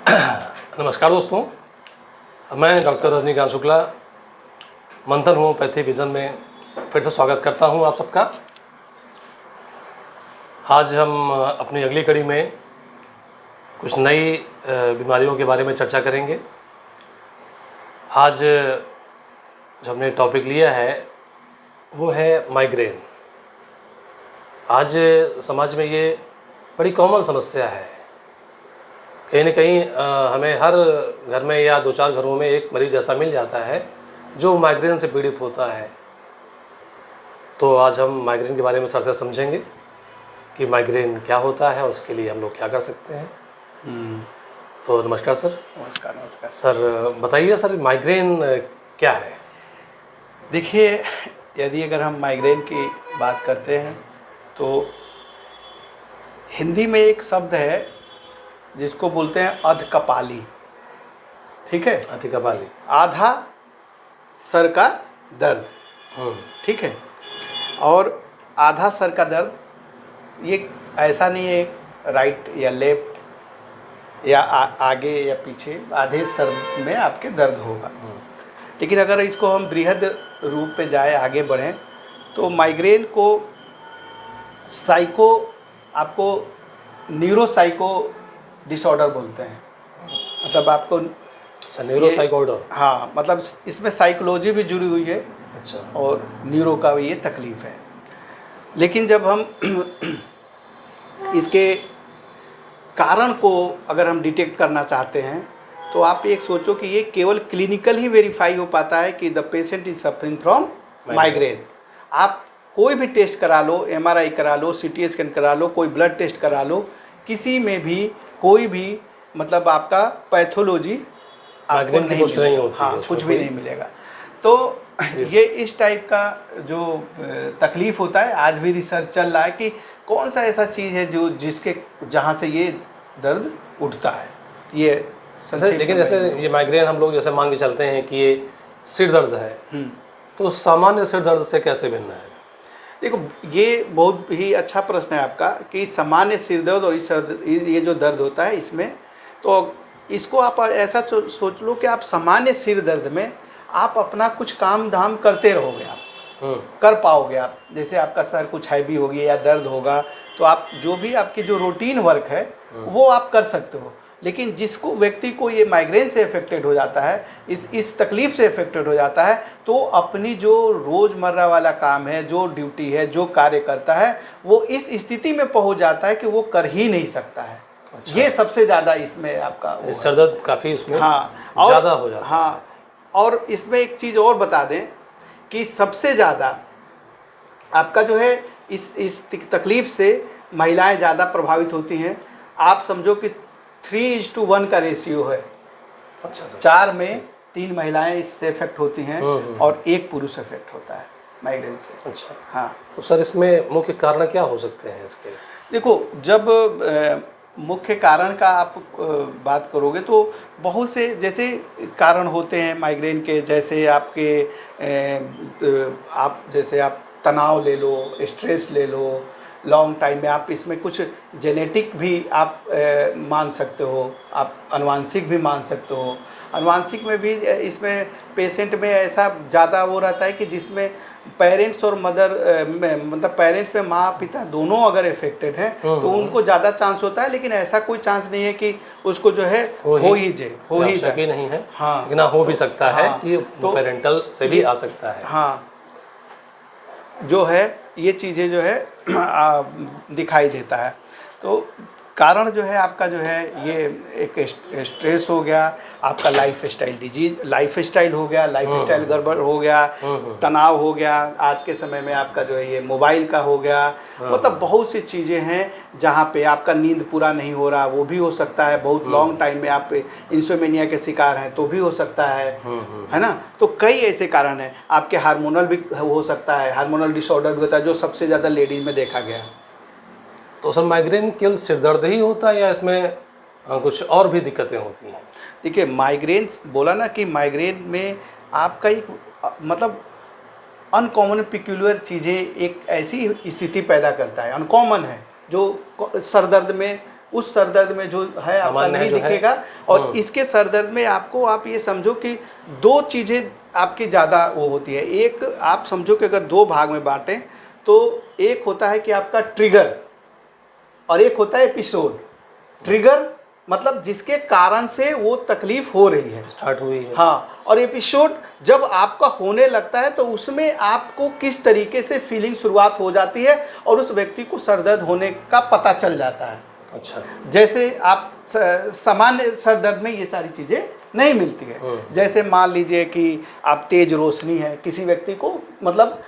नमस्कार दोस्तों, मैं डॉक्टर रजनीकांत शुक्ला मंथन होम्योपैथी विजन में फिर से स्वागत करता हूं आप सबका। आज हम अपनी अगली कड़ी में कुछ नई बीमारियों के बारे में चर्चा करेंगे। आज जो हमने टॉपिक लिया है वो है माइग्रेन। आज समाज में ये बड़ी कॉमन समस्या है। कहीं न कहीं हमें हर घर में या दो चार घरों में एक मरीज ऐसा मिल जाता है जो माइग्रेन से पीड़ित होता है। तो आज हम माइग्रेन के बारे में चर्चा समझेंगे कि माइग्रेन क्या होता है और उसके लिए हम लोग क्या कर सकते हैं। तो नमस्कार सर। नमस्कार सर बताइए सर, माइग्रेन क्या है? देखिए, यदि अगर हम माइग्रेन की बात करते हैं तो हिंदी में एक शब्द है जिसको बोलते हैं अधकपाली। ठीक है, अतिकपाली, आधा सर का दर्द। ठीक है, और आधा सर का दर्द ये ऐसा नहीं है राइट या लेफ्ट या आगे या पीछे, आधे सर में आपके दर्द होगा। लेकिन अगर इसको हम बृहद रूप पे जाए, आगे बढ़ें, तो माइग्रेन को आपको न्यूरोसाइको डिसऑर्डर बोलते हैं। मतलब आपको न्यूरोसाइकोडर। हाँ, मतलब इसमें साइकोलॉजी भी जुड़ी हुई है। अच्छा। और न्यूरो का भी ये तकलीफ़ है। लेकिन जब हम इसके कारण को अगर हम डिटेक्ट करना चाहते हैं तो आप एक सोचो कि ये केवल क्लिनिकल ही वेरीफाई हो पाता है कि the patient is suffering from migraine. आप कोई भी टेस्ट करा लो, MRI करा लो, CT स्कैन करा लो, कोई ब्लड टेस्ट करा लो, किसी में भी कोई भी मतलब आपका पैथोलॉजी आपको नहीं मिलेगा। हाँ, कुछ भी नहीं मिलेगा। तो ये इस टाइप का जो तकलीफ़ होता है, आज भी रिसर्च चल रहा है कि कौन सा ऐसा चीज़ है जो जहाँ से ये दर्द उठता है। ये लेकिन जैसे ये माइग्रेन हम लोग जैसे मान के चलते हैं कि ये सिर दर्द है, तो सामान्य सिर दर्द से कैसे भिन्न है? देखो, ये बहुत ही अच्छा प्रश्न है आपका कि सामान्य सिर दर्द और ये जो दर्द होता है इसमें, तो इसको आप ऐसा सोच लो कि आप सामान्य सिर दर्द में आप अपना कुछ काम धाम करते रहोगे, आप कर पाओगे। आप जैसे आपका सर कुछ हैवी हो गया या दर्द होगा तो आप जो भी आपकी जो रूटीन वर्क है वो आप कर सकते हो। लेकिन जिसको व्यक्ति को ये माइग्रेन से अफेक्टेड हो जाता है, इस तकलीफ़ से अफेक्टेड हो जाता है, तो अपनी जो रोज़मर्रा वाला काम है, जो ड्यूटी है, जो कार्य करता है, वो इस स्थिति में पहुंच जाता है कि वो कर ही नहीं सकता है। अच्छा। ये सबसे ज़्यादा इसमें आपका सर दर्द काफ़ी इसमें हाँ ज़्यादा हो जाता है। हाँ, और इसमें एक चीज़ और बता दें कि सबसे ज़्यादा आपका जो है इस तकलीफ़ से महिलाएं ज़्यादा प्रभावित होती हैं। आप समझो कि 3:1 का रेशियो है। अच्छा सर। 4 में 3 महिलाएं इससे इफेक्ट होती हैं और 1 पुरुष इफेक्ट होता है माइग्रेन से। अच्छा। हाँ, तो सर इसमें मुख्य कारण क्या हो सकते हैं इसके? देखो, जब मुख्य कारण का आप बात करोगे तो बहुत से जैसे कारण होते हैं माइग्रेन के। जैसे आप तनाव ले लो, स्ट्रेस ले लो, लॉन्ग टाइम में आप इसमें कुछ जेनेटिक भी आप मान सकते हो, आप अनुवांशिक भी मान सकते हो। अनुवांशिक में भी इसमें पेशेंट में ऐसा ज़्यादा वो रहता है कि जिसमें पेरेंट्स और मदर मतलब पेरेंट्स में माँ पिता दोनों अगर इफेक्टेड हैं तो उनको ज़्यादा चांस होता है। लेकिन ऐसा कोई चांस नहीं है कि उसको जो है हो ही जाए नहीं है। हाँ, लेकिन हो भी सकता है कि तो पेरेंटल से भी आ सकता है। हाँ, जो है ये चीज़ें जो है दिखाई देता है। तो कारण जो है आपका जो है ये एक स्ट्रेस हो गया, आपका लाइफ स्टाइल हो गया, लाइफ स्टाइल गड़बड़ हो गया, तनाव हो गया, आज के समय में आपका जो है ये मोबाइल का हो गया। मतलब बहुत सी चीज़ें हैं जहाँ पे आपका नींद पूरा नहीं हो रहा, वो भी हो सकता है। बहुत लॉन्ग टाइम में आप इंसोमेनिया के शिकार हैं तो भी हो सकता है ना। तो कई ऐसे कारण हैं। आपके हार्मोनल भी हो सकता है, हार्मोनल डिसऑर्डर भी होता है जो सबसे ज़्यादा लेडीज़ में देखा गया। तो सर माइग्रेन केवल सिर दर्द ही होता है या इसमें कुछ और भी दिक्कतें होती हैं? देखिए, माइग्रेन बोला ना कि माइग्रेन में आपका एक मतलब अनकॉमन पिक्यूलियर चीज़ें एक ऐसी स्थिति पैदा करता है, अनकॉमन है, जो सर दर्द में उस सर दर्द में जो है आपका सामान्य नहीं जो है। दिखेगा। और इसके सर दर्द में आपको, आप ये समझो कि दो चीज़ें आपकी ज़्यादा वो होती है। एक आप समझो कि अगर दो भाग में बांटें तो एक होता है कि आपका ट्रिगर और एक होता है एपिसोड। ट्रिगर मतलब जिसके कारण से वो तकलीफ हो रही है, स्टार्ट हुई है। हाँ, और एपिसोड जब आपका होने लगता है तो उसमें आपको किस तरीके से फीलिंग शुरुआत हो जाती है और उस व्यक्ति को सर दर्द होने का पता चल जाता है। अच्छा। जैसे आप सामान्य सर दर्द में ये सारी चीज़ें नहीं मिलती है। जैसे मान लीजिए कि आप तेज रोशनी है, किसी व्यक्ति को मतलब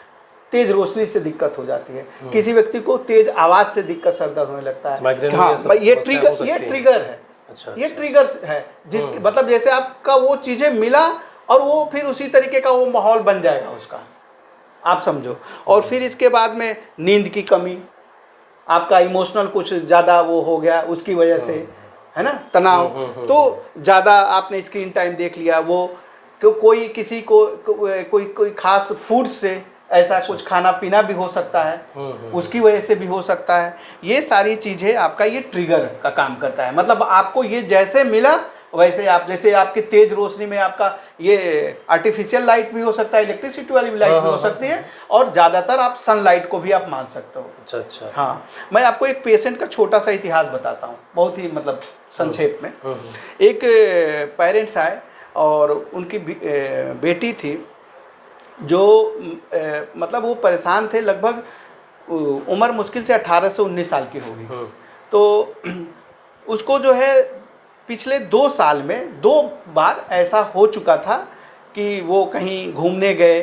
तेज रोशनी से दिक्कत हो जाती है, किसी व्यक्ति को तेज आवाज़ से दिक्कत सर दर्द होने लगता है। माइग्रेन हाँ, में ये ट्रिगर है। अच्छा, ये ट्रिगर्स है जिसकी मतलब जैसे आपका वो चीज़ें मिला और वो फिर उसी तरीके का वो माहौल बन जाएगा उसका, आप समझो। और फिर इसके बाद में नींद की कमी, आपका इमोशनल कुछ ज़्यादा वो हो गया उसकी वजह से, है ना, तनाव। तो ज़्यादा आपने स्क्रीन टाइम देख लिया, वो कोई किसी को कोई खास फूड से ऐसा कुछ खाना पीना भी हो सकता है, उसकी वजह से भी हो सकता है। ये सारी चीज़ें आपका ये ट्रिगर का काम करता है। मतलब आपको ये जैसे मिला वैसे आप, जैसे आपकी तेज रोशनी में आपका ये आर्टिफिशियल लाइट भी हो सकता है, इलेक्ट्रिसिटी वाली लाइट भी हो सकती है, और ज़्यादातर आप सनलाइट को भी आप मान सकते हो। अच्छा अच्छा। हाँ, मैं आपको एक पेशेंट का छोटा सा इतिहास बताता हूँ, बहुत ही मतलब संक्षेप में। एक पेरेंट्स आए और उनकी बेटी थी जो मतलब वो परेशान थे, लगभग उम्र मुश्किल से 18 से 19 साल की होगी। तो उसको जो है पिछले 2 साल में 2 बार ऐसा हो चुका था कि वो कहीं घूमने गए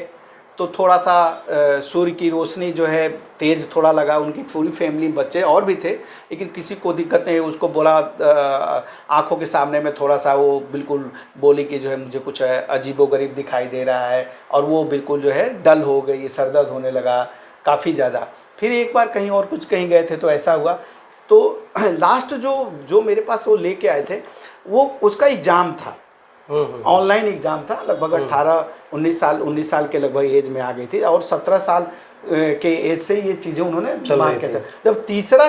तो थोड़ा सा सूर्य की रोशनी जो है तेज़ थोड़ा लगा। उनकी पूरी फैमिली, बच्चे और भी थे, लेकिन किसी को दिक्कत नहीं। उसको बोला आँखों के सामने में थोड़ा सा वो बिल्कुल बोली कि जो है मुझे कुछ अजीबोगरीब दिखाई दे रहा है, और वो बिल्कुल जो है डल हो गई, सर दर्द होने लगा काफ़ी ज़्यादा। फिर एक बार कहीं और कुछ कहीं गए थे तो ऐसा हुआ। तो लास्ट जो मेरे पास वो लेके आए थे, वो उसका एग्ज़ाम था, ऑनलाइन एग्ज़ाम था। लगभग 19 साल के लगभग एज में आ गई थी, और 17 साल के एज से ये चीज़ें उन्होंने मान के थे। जब तीसरा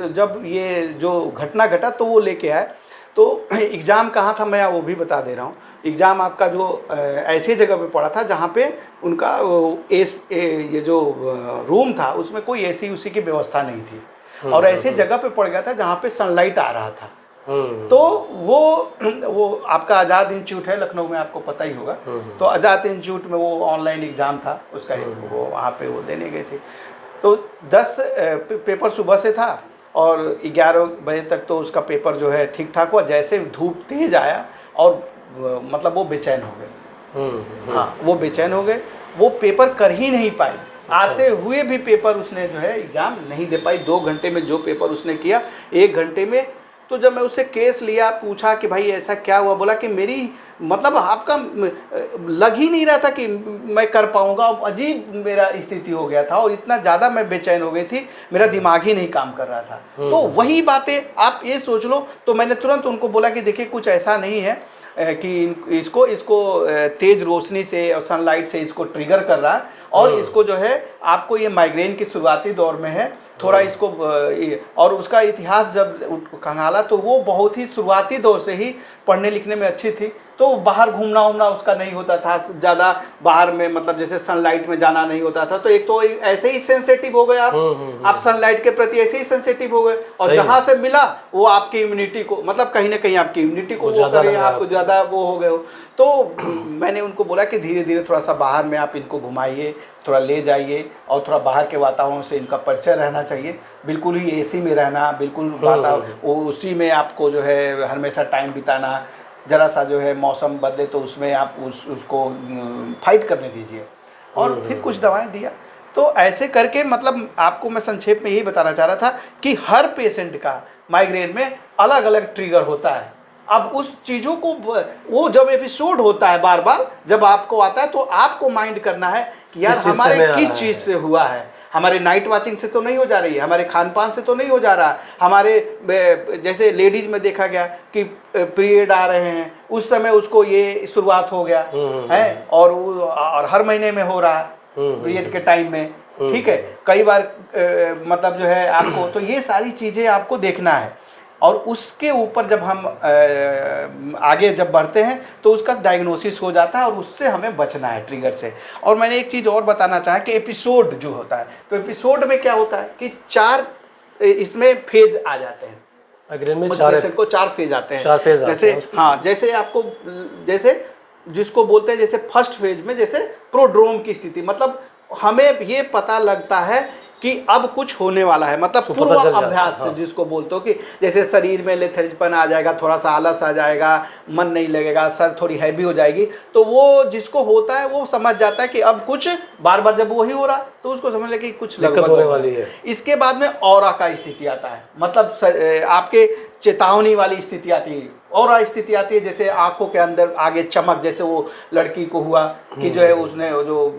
जब ये जो घटना घटा तो वो लेके आए। तो एग्ज़ाम कहाँ था मैं वो भी बता दे रहा हूँ। एग्ज़ाम आपका जो ऐसी जगह पे पड़ा था जहाँ पे उनका ये जो रूम था उसमें कोई एसी उसी की व्यवस्था नहीं थी, और ऐसी जगह पे पड़ गया था जहाँ पे सनलाइट आ रहा था। तो वो आपका आज़ाद इंस्टीट्यूट है लखनऊ में, आपको पता ही होगा। तो आज़ाद इंस्टीट्यूट में वो ऑनलाइन एग्ज़ाम था उसका, वो वहाँ पे वो देने गए थे। तो 10 पेपर सुबह से था और 11 बजे तक तो उसका पेपर जो है ठीक ठाक हुआ। जैसे धूप तेज आया और मतलब वो बेचैन हो गए। हाँ, वो बेचैन हो गए, वो पेपर कर ही नहीं पाई। आते हुए भी पेपर उसने जो है एग्ज़ाम नहीं दे पाई। 2 घंटे में जो पेपर उसने किया 1 घंटे में। तो जब मैं उससे केस लिया, पूछा कि भाई ऐसा क्या हुआ, बोला कि मेरी मतलब आपका लग ही नहीं रहा था कि मैं कर पाऊँगा। अजीब मेरा स्थिति हो गया था और इतना ज़्यादा मैं बेचैन हो गई थी, मेरा दिमाग ही नहीं काम कर रहा था। तो वही बातें आप ये सोच लो। तो मैंने तुरंत उनको बोला कि देखिए कुछ ऐसा नहीं है कि इसको तेज़ रोशनी से और सनलाइट से इसको ट्रिगर कर रहा है, और इसको जो है आपको ये माइग्रेन की शुरुआती दौर में है थोड़ा इसको। और उसका इतिहास जब खंगाला तो वो बहुत ही शुरुआती दौर से ही पढ़ने लिखने में अच्छी थी। तो बाहर घूमना उमना उसका नहीं होता था ज़्यादा, बाहर में मतलब जैसे सनलाइट में जाना नहीं होता था। तो एक तो ऐसे ही सेंसिटिव हो गए आप सनलाइट के प्रति ऐसे ही सेंसिटिव हो गए, और जहाँ से मिला वो आपकी इम्यूनिटी को मतलब कहीं ना कहीं आपकी इम्यूनिटी को वो करे, आपको ज़्यादा वो हो गए हो। तो मैंने उनको बोला कि धीरे धीरे थोड़ा सा बाहर में आप इनको घुमाइए, थोड़ा ले जाइए, और थोड़ा बाहर के वातावरण से इनका परिचय रहना चाहिए। बिल्कुल ही एसी में रहना, बिल्कुल वातावरण उसी में आपको जो है हमेशा टाइम बिताना। ज़रा सा जो है मौसम बदले तो उसमें आप उसको फाइट करने दीजिए, और फिर कुछ दवाएं दिया। तो ऐसे करके मतलब आपको मैं संक्षेप में यही बताना चाह रहा था कि हर पेशेंट का माइग्रेन में अलग अलग ट्रिगर होता है। अब उस चीज़ों को वो जब एपिसोड होता है बार बार जब आपको आता है तो आपको माइंड करना है कि यार हमारे किस चीज़ से हुआ है। हमारे नाइट वॉचिंग से तो नहीं हो जा रही है, हमारे खान पान से तो नहीं हो जा रहा, हमारे जैसे लेडीज़ में देखा गया कि पीरियड आ रहे हैं उस समय उसको ये शुरुआत हो गया है, और हर महीने में हो रहा है पीरियड के टाइम में, ठीक है, कई बार मतलब जो है आपको। तो ये सारी चीज़ें आपको देखना है और उसके ऊपर जब हम आगे जब बढ़ते हैं तो उसका डायग्नोसिस हो जाता है और उससे हमें बचना है ट्रिगर से। और मैंने एक चीज़ और बताना चाहा कि एपिसोड जो होता है, तो एपिसोड में क्या होता है कि 4 इसमें फेज आ जाते हैं। माइग्रेन में उस 4 पेशेंट को 4 फेज आते हैं। 4 फेज आते जैसे हैं हाँ, जैसे आपको जैसे जिसको बोलते हैं जैसे फर्स्ट फेज में जैसे प्रोड्रोम की स्थिति, मतलब हमें ये पता लगता है कि अब कुछ होने वाला है, मतलब तो पता चल जाता है, पूर्वाभ्यास हाँ। जिसको बोलते हो कि जैसे शरीर में लेथर्जीपन आ जाएगा, थोड़ा सा आलस आ जाएगा, मन नहीं लगेगा, सर थोड़ी हैवी हो जाएगी, तो वो जिसको होता है वो समझ जाता है कि अब कुछ बार बार जब वही हो रहा तो उसको समझ ले कि कुछ दिक्कत लगभग होने हो रहा वाली है। इसके बाद में ऑरा का स्थिति आता है, मतलब आपके चेतावनी वाली स्थिति आती है, और स्थिति आती है जैसे आंखों के अंदर आगे चमक, जैसे वो लड़की को हुआ कि जो है उसने वो जो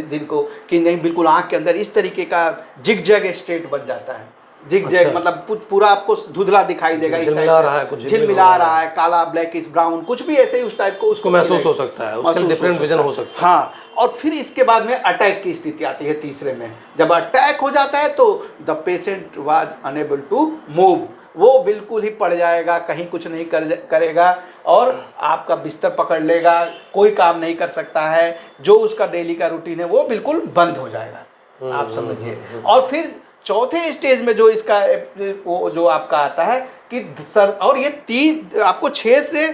जिनको कि नहीं बिल्कुल आंख के अंदर इस तरीके का जिगजैग स्टेट बन जाता है। जिगजैग अच्छा। मतलब पूरा आपको धुंधला दिखाई देगा, इस झिलमिला टाइप रहा है, से कुछ झिलमिला रहा है, काला ब्लैकिश ब्राउन कुछ भी ऐसे ही उस टाइप को उसको महसूस हो सकता है, उसके डिफरेंट विजन हो सकता है। हाँ, और फिर इसके बाद में अटैक की स्थिति आती है तीसरे में। जब अटैक हो जाता है तो the patient was unable to move, वो बिल्कुल ही पड़ जाएगा, कहीं कुछ नहीं करेगा और आपका बिस्तर पकड़ लेगा, कोई काम नहीं कर सकता है, जो उसका डेली का रूटीन है वो बिल्कुल बंद हो जाएगा, आप समझिए। और फिर चौथे स्टेज में जो इसका वो जो आपका आता है कि सर, और ये 3 आपको 6 से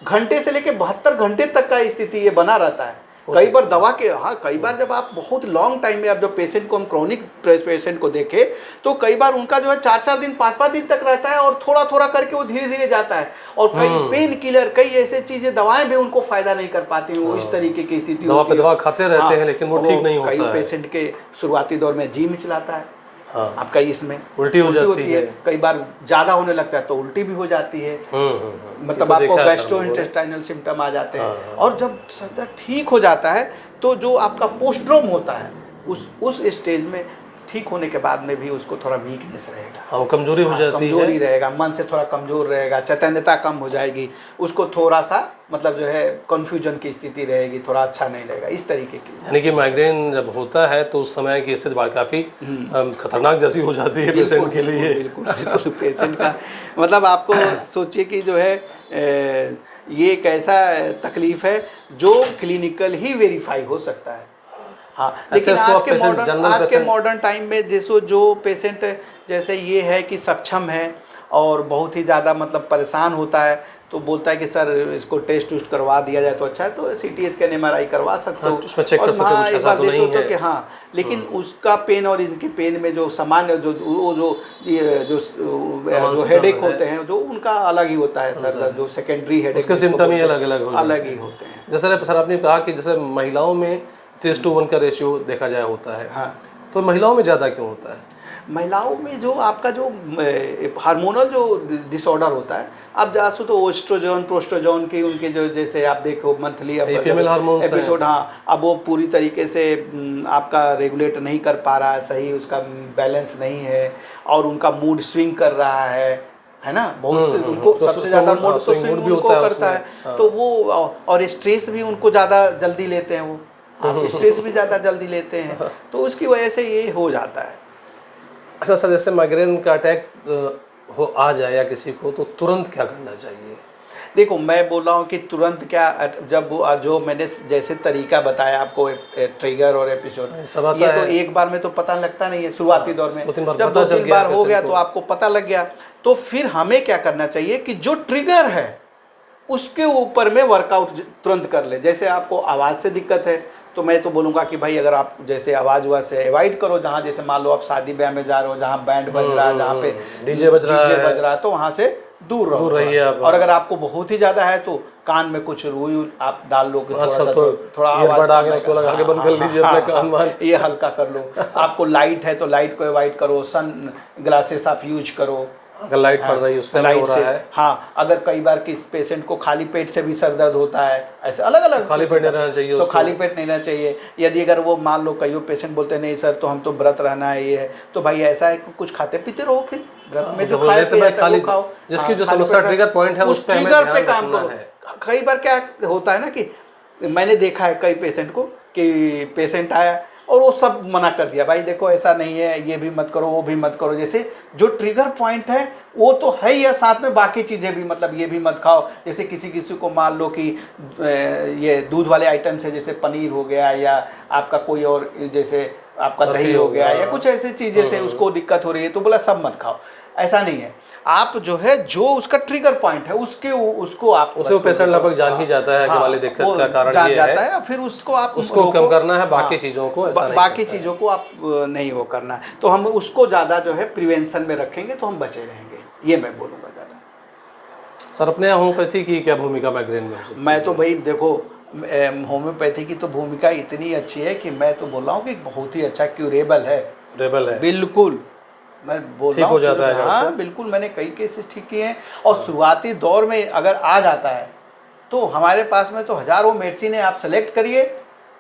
घंटे से लेकर 72 घंटे तक का स्थिति ये बना रहता है। कई बार दवा के कई बार जब आप बहुत लॉन्ग टाइम में, अब जब पेशेंट को हम क्रोनिक पेशेंट को देखें तो कई बार उनका जो है 4-4 दिन 5-5 दिन तक रहता है और थोड़ा थोड़ा करके वो धीरे धीरे जाता है। और कई पेन किलर, कई ऐसे चीजें, दवाएं भी उनको फायदा नहीं कर पाती हैं, वो इस तरीके की स्थिति होती है। दवा खाते रहते हैं लेकिन वो ठीक नहीं होता है। कई पेशेंट के शुरुआती दौर में जी मिचलाता है, आपका इसमें उल्टी हो जाती होती है, कई बार ज़्यादा होने लगता है तो उल्टी भी हो जाती है, मतलब तो आपको गैस्ट्रोइंटेस्टाइनल सिम्टम आ जाते हैं। और जब सर ठीक हो जाता है तो जो आपका पोस्ट्रोम होता है उस स्टेज में ठीक होने के बाद में भी उसको थोड़ा वीकनेस रहेगा, हाँ, कमजोरी हो जाती है, कमजोरी रहेगा, मन से थोड़ा कमजोर रहेगा, चैतन्यता कम हो जाएगी, उसको थोड़ा सा मतलब जो है कन्फ्यूजन की स्थिति रहेगी, थोड़ा अच्छा नहीं रहेगा, इस तरीके की। यानी कि माइग्रेन जब होता है तो उस समय की स्थिति काफ़ी खतरनाक जैसी हो जाती है पेशेंट के लिए। बिल्कुल बिल्कुल पेशेंट का मतलब आपको सोचिए कि जो है ये एक ऐसा तकलीफ है जो क्लिनिकल ही वेरीफाई हो सकता है। हाँ, लेकिन आज के मॉडर्न टाइम में जैसे जो पेशेंट जैसे ये है कि सक्षम है और बहुत ही ज़्यादा मतलब परेशान होता है तो बोलता है कि सर इसको टेस्ट उस्ट करवा दिया जाए तो अच्छा है, तो CT स्कैन MRI करवा सकते हो, उसमें चेक कर सकते हो, एक बार देख सकते हो कि हाँ, लेकिन उसका पेन और इनके पेन में जो सामान्य जो हेडेक होते हैं जो उनका अलग ही होता है, सर दर्द जो सेकेंडरी हेडेक, उसके सिम्टम ही अलग ही होते हैं। जैसे सर आपने कहा कि जैसे महिलाओं में 3:1 का रेशियो देखा जाए होता है, हाँ, तो महिलाओं में ज़्यादा क्यों होता है? महिलाओं में जो आपका जो हार्मोनल जो डिसऑर्डर होता है, आप जासो तो ओस्ट्रोजन प्रोस्ट्रोजन की उनके जो जैसे आप देखो मंथली फीमेल हार्मोन्स एपिसोड, हाँ, अब वो पूरी तरीके से आपका रेगुलेट नहीं कर पा रहा है, सही उसका बैलेंस नहीं है और उनका मूड स्विंग कर रहा है ना, बहुत से उनको सबसे ज़्यादा मूड तो स्विंग उनको करता है, तो वो और स्ट्रेस भी उनको ज़्यादा जल्दी लेते हैं, वो आप स्ट्रेस भी ज़्यादा जल्दी लेते हैं, तो उसकी वजह से ये हो जाता है। अच्छा सर, जैसे माइग्रेन का अटैक आ जाए या किसी को तो तुरंत क्या करना चाहिए? देखो, मैं बोल रहा हूँ कि तुरंत क्या, जब जो मैंने जैसे तरीका बताया आपको ट्रिगर और एपिसोड, ये तो एक बार में तो पता लगता नहीं है शुरुआती दौर में, जब 2-3 बार हो गया तो आपको पता लग गया, तो फिर हमें क्या करना चाहिए कि जो ट्रिगर है उसके ऊपर में वर्कआउट तुरंत कर ले। जैसे आपको आवाज़ से दिक्कत है तो मैं तो बोलूँगा कि भाई अगर आप जैसे आवाज़ से अवॉइड करो, जहाँ जैसे मान लो आप शादी ब्याह में जा रहे हो, जहाँ बैंड बज रहा है, जहाँ पे डीजे बज रहा है, तो वहाँ से दूर रहिए। और अगर आपको बहुत ही ज़्यादा है तो कान में कुछ रुई आप डाल लो कि थोड़ा आवाज़ आ गया, उसको लगा के बंद कर लीजिए अपने कान, ये हल्का कर लो। आपको लाइट है तो लाइट को अवॉइड करो, सन ग्लासेस आप यूज करो अगर लाइट पड़ रही है उससे लाइट से, हाँ, अगर कई बार किस पेशेंट को खाली पेट से भी सर दर्द होता है, ऐसे अलग अलग खाली पेट नहीं रहना चाहिए, तो खाली पेट नहीं रहना चाहिए। यदि अगर वो मान लो कई पेशेंट बोलते हैं नहीं सर तो हम तो व्रत रहना है, ये है, तो भाई ऐसा है कि कुछ खाते पीते रहो, फिर व्रत में जो खाए वो खाओ, जिसकी जो समस्या ट्रिगर पॉइंट है उस ट्रिगर पे काम करो। कई बार क्या होता है ना कि मैंने देखा है कई पेशेंट को कि पेशेंट आया और वो सब मना कर दिया, भाई देखो ऐसा नहीं है, ये भी मत करो, वो भी मत करो। जैसे जो ट्रिगर पॉइंट है वो तो है ही है, साथ में बाकी चीज़ें भी, मतलब ये भी मत खाओ। जैसे किसी किसी को मान लो कि ये दूध वाले आइटम्स है, जैसे पनीर हो गया या आपका कोई और, जैसे आपका दही हो गया या कुछ ऐसी चीज़ें से उसको दिक्कत हो रही है, तो बोला सब मत खाओ। ऐसा नहीं है, आप जो है जो उसका ट्रिगर पॉइंट है उसको आप उसे पेशेंट लगभग जान ही जाता है कि वाली दिक्कत का कारण जान ये जाता है, फिर उसको आप उसको कम करना है, बाकी चीज़ों को ऐसा नहीं बाकी चीज़ों को आप नहीं वो करना है। तो हम उसको ज़्यादा जो है प्रिवेंशन में रखेंगे तो हम बचे रहेंगे, ये मैं बोलूँगा ज़्यादा। सर अपने यहाँ होम्योपैथी की क्या भूमिका माइग्रेन में हो सकती है? मैं तो भाई देखो, होम्योपैथी की तो भूमिका इतनी अच्छी है कि मैं तो बोल रहा हूँ कि बहुत ही अच्छा क्यूरेबल है। बिल्कुल, मैं बोल रहा हूँ, हो जाता है। हाँ बिल्कुल, मैंने कई केसेस ठीक किए हैं। और शुरुआती दौर में अगर आ जाता है तो हमारे पास में तो हज़ारों मेडिसिन है, आप सेलेक्ट करिए।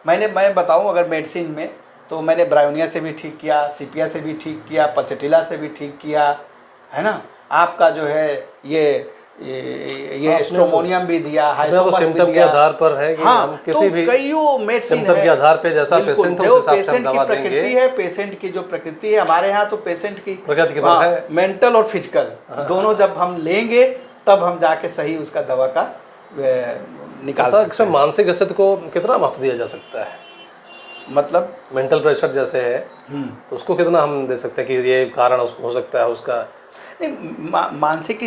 मैं बताऊँ अगर मेडिसिन में, तो मैंने ब्रायोनिया से भी ठीक किया, सीपिया से भी ठीक किया, पल्सेटिला से भी ठीक किया, है ना। आपका जो है ये स्ट्रोमोनियम भी दिया, हाइसोमस भी दिया। के आधार पर है कि हम किसी भी कईयों मेडिसिन के आधार पे जैसा पेशेंट जो पेशेंट की प्रकृति है, पेशेंट की जो प्रकृति है, हमारे यहाँ तो पेशेंट की प्रकृति है मेंटल और फिजिकल दोनों जब हम लेंगे तब हम जाके सही उसका दवा का निकाल सकते हैं। मानसिक स्थिति को कितना महत्व दिया जा सकता है? मतलब मेंटल प्रेशर जैसे है तो उसको कितना हम दे सकते हैं कि ये कारण हो सकता है उसका? मानसिक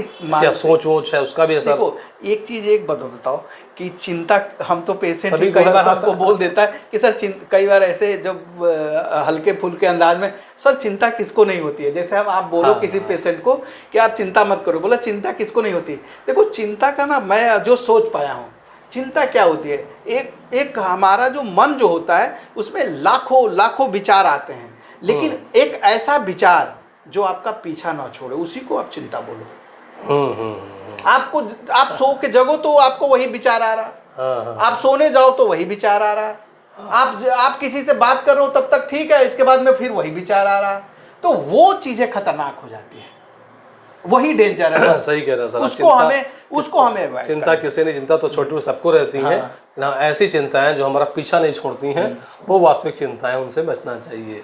सोच है उसका भी असर। देखो एक चीज़ एक बताओ कि चिंता, हम तो पेशेंट ही कई बार हमको बोल देता है कि सर कई बार ऐसे जब हल्के फुल्के अंदाज में, सर चिंता किसको नहीं होती है। जैसे आप बोलो किसी पेशेंट को कि आप चिंता मत करो, बोला चिंता किसको नहीं होती। देखो चिंता का ना, मैं जो सोच पाया हूँ, चिंता क्या होती है, एक हमारा जो मन जो होता है उसमें लाखों विचार आते हैं, लेकिन एक ऐसा विचार जो आपका पीछा ना छोड़े, उसी को आप चिंता बोलो। आप सो के जगो तो आपको वही विचार आ रहा, आप सोने जाओ तो वही विचार आ रहा, आप किसी से बात कर रहे हो तब तक ठीक है, इसके बाद में फिर वही विचार आ रहा, तो वो चीजें खतरनाक हो जाती है, वही डेंजर है। सही कह रहे हैं सर। उसको हमें चिंता किसी नहीं, चिंता तो छोटी सबको रहती है ना। ऐसी चिंताएं जो हमारा पीछा नहीं छोड़ती हैं वो वास्तविक चिंताएं, उनसे बचना चाहिए।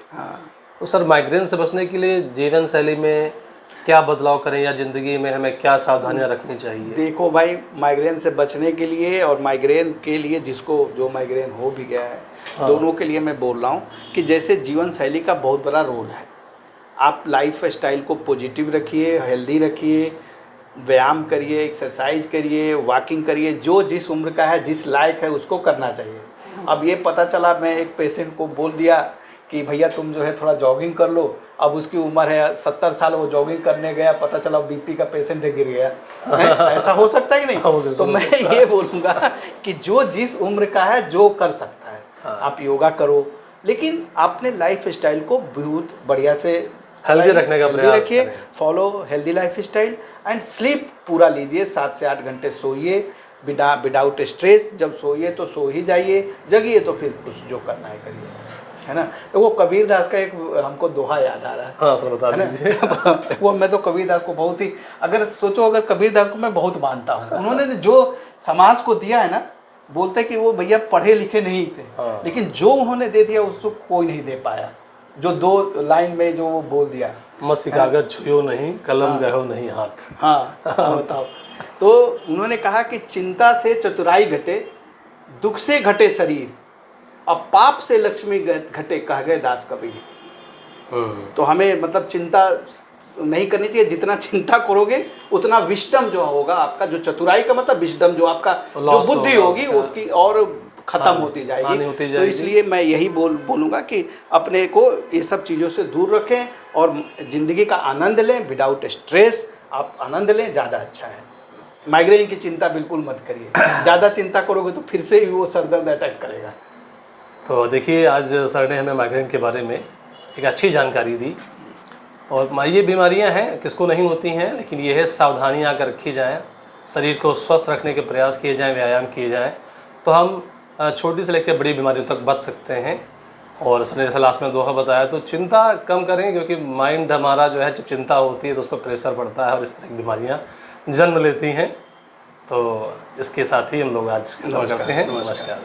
तो सर माइग्रेन से बचने के लिए जीवन शैली में क्या बदलाव करें या ज़िंदगी में हमें क्या सावधानियां रखनी चाहिए? देखो भाई, माइग्रेन से बचने के लिए और माइग्रेन के लिए जिसको जो माइग्रेन हो भी गया है, दोनों के लिए मैं बोल रहा हूँ कि जैसे जीवन शैली का बहुत बड़ा रोल है। आप लाइफ स्टाइल को पॉजिटिव रखिए, हेल्दी रखिए, व्यायाम करिए, एक्सरसाइज करिए, वॉकिंग करिए, जो जिस उम्र का है, जिस लायक है उसको करना चाहिए। अब ये पता चला, मैं एक पेशेंट को बोल दिया कि भैया तुम जो है थोड़ा जॉगिंग कर लो, अब उसकी उम्र है 70 साल, वो जॉगिंग करने गया, पता चला बीपी का पेशेंट है, गिर गया। ऐसा हो सकता है कि नहीं? तो मैं ये बोलूँगा कि जो जिस उम्र का है, जो कर सकता है, आप योगा करो, लेकिन अपने लाइफ स्टाइल को बहुत बढ़िया से हेल्दी रखने का प्रयास रखिए, follow healthy life style and sleep पूरा लीजिए, 7 से 8 घंटे सोइए विदाउट स्ट्रेस। जब सोइए तो सो ही जाइए, जगिए तो फिर कुछ जो करना है करिए, है ना। तो वो कबीर दास का एक हमको दोहा याद आ रहा है। हाँ सर बता दीजिए। वो मैं तो कबीर दास को बहुत ही, अगर सोचो, अगर कबीर दास को मैं बहुत मानता हूँ। उन्होंने जो समाज को दिया है ना, बोलते कि वो भैया पढ़े लिखे नहीं थे, लेकिन जो उन्होंने दे दिया उसको कोई नहीं दे पाया। जो 2 लाइन में जो वो बोल दिया, मसी कागज छुयो नहीं, कलम गहो नहीं हाथ। हाँ बताओ। तो उन्होंने कहा कि चिंता से चतुराई घटे, दुख से घटे शरीर, अब पाप से लक्ष्मी घटे, कह गए दास कबीर। तो हमें मतलब चिंता नहीं करनी चाहिए। जितना चिंता करोगे उतना विस्डम जो होगा आपका, जो चतुराई का मतलब विस्डम, जो आपका जो बुद्धि होगी उसकी और खत्म होती जाएगी। तो इसलिए मैं यही बोलूँगा कि अपने को ये सब चीज़ों से दूर रखें और ज़िंदगी का आनंद लें विदाउट स्ट्रेस। आप आनंद लें, ज़्यादा अच्छा है। माइग्रेन की चिंता बिल्कुल मत करिए, ज़्यादा चिंता करोगे तो फिर से वो सर दर्द अटैक करेगा। तो देखिए, आज सर ने हमें माइग्रेन के बारे में एक अच्छी जानकारी दी। और ये बीमारियां हैं, किसको नहीं होती हैं, लेकिन ये है सावधानियां अगर रखी जाएँ, शरीर को स्वस्थ रखने के प्रयास किए जाएँ, व्यायाम किए जाएँ, तो हम छोटी से लेकर बड़ी बीमारियों तक बच सकते हैं। और सर ने जैसे लास्ट में दोहा बताया, तो चिंता कम करें, क्योंकि माइंड हमारा जो है जब चिंता होती है तो उस पर प्रेशर पड़ता है और इस तरह की बीमारियाँ जन्म लेती हैं। तो इसके साथ ही हम लोग आज खत्म करते हैं। नमस्कार।